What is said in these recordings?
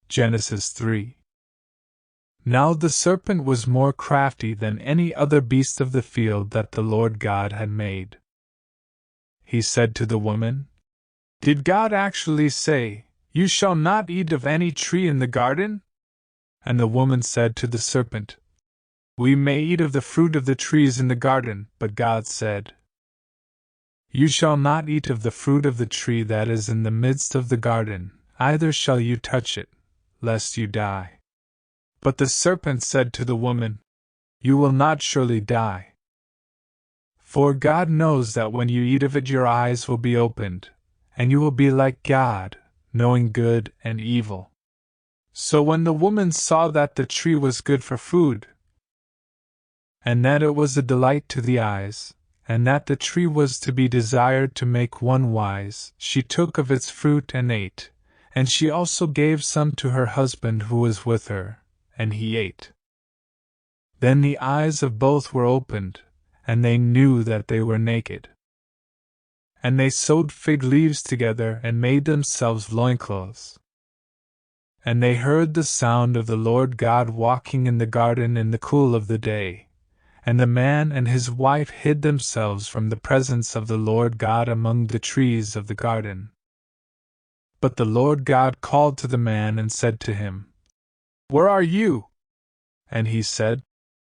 Genesis 3. Now the serpent was more crafty than any other beast of the field that the Lord God had made. He said to the woman, "Did God actually say, 'You shall not eat of any tree in the garden'?" And the woman said to the serpent, "We may eat of the fruit of the trees in the garden, but God said, 'You shall not eat of the fruit of the tree that is in the midst of the garden, neither shall you touch it, lest you die.'" But the serpent said to the woman, "You will not surely die. For God knows that when you eat of it your eyes will be opened, and you will be like God, knowing good and evil." So when the woman saw that the tree was good for food, and that it was a delight to the eyes, and that the tree was to be desired to make one wise, she took of its fruit and ate, and she also gave some to her husband who was with her, and he ate. Then the eyes of both were opened, and they knew that they were naked. And they sewed fig leaves together and made themselves loincloths. And they heard the sound of the Lord God walking in the garden in the cool of the day. And the man and his wife hid themselves from the presence of the Lord God among the trees of the garden. But the Lord God called to the man and said to him, "Where are you?" And he said,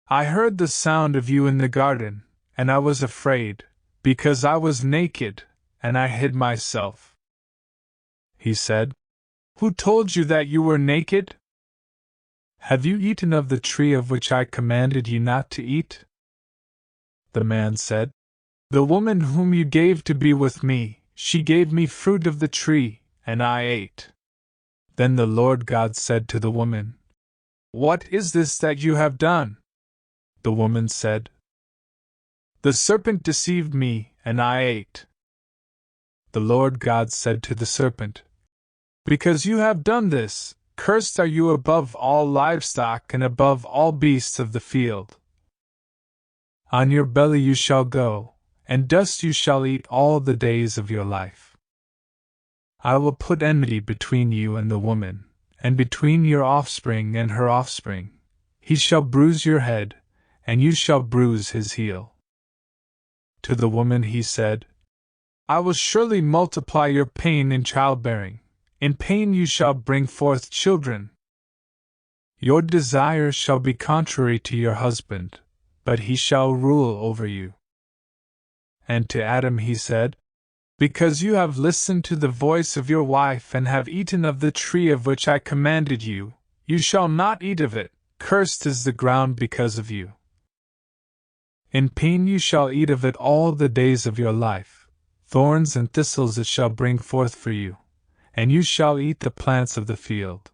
"I heard the sound of you in the garden, and I was afraid, because I was naked, and I hid myself." He said, "Who told you that you were naked? Have you eaten of the tree of which I commanded you not to eat?" The man said, "The woman whom you gave to be with me, she gave me fruit of the tree, and I ate." Then the Lord God said to the woman, "What is this that you have done?" The woman said, "The serpent deceived me, and I ate." The Lord God said to the serpent, "Because you have done this, cursed are you above all livestock and above all beasts of the field. On your belly you shall go, and dust you shall eat all the days of your life. I will put enmity between you and the woman, and between your offspring and her offspring. He shall bruise your head, and you shall bruise his heel." To the woman he said, "I will surely multiply your pain in childbearing. In pain you shall bring forth children. Your desire shall be contrary to your husband, but he shall rule over you." And to Adam he said, "Because you have listened to the voice of your wife and have eaten of the tree of which I commanded you, you shall not eat of it, cursed is the ground because of you. In pain you shall eat of it all the days of your life, thorns and thistles it shall bring forth for you, and you shall eat the plants of the field.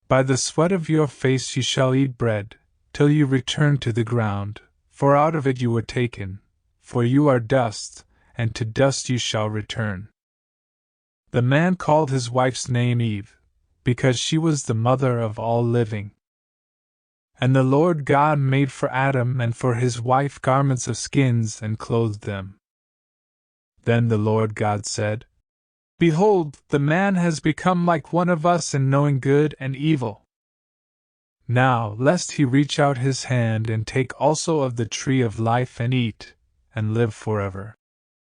By the sweat of your face you shall eat bread, till you return to the ground, for out of it you were taken, for you are dust, and to dust you shall return." The man called his wife's name Eve, because she was the mother of all living. And the Lord God made for Adam and for his wife garments of skins and clothed them. Then the Lord God said, "Behold, the man has become like one of us in knowing good and evil. Now, lest he reach out his hand and take also of the tree of life and eat, and live forever."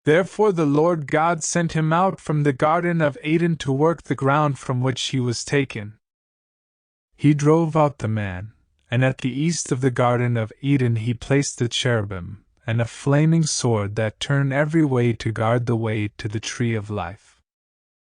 Therefore the Lord God sent him out from the Garden of Eden to work the ground from which he was taken. He drove out the man, and at the east of the Garden of Eden he placed the cherubim, and a flaming sword that turned every way to guard the way to the tree of life.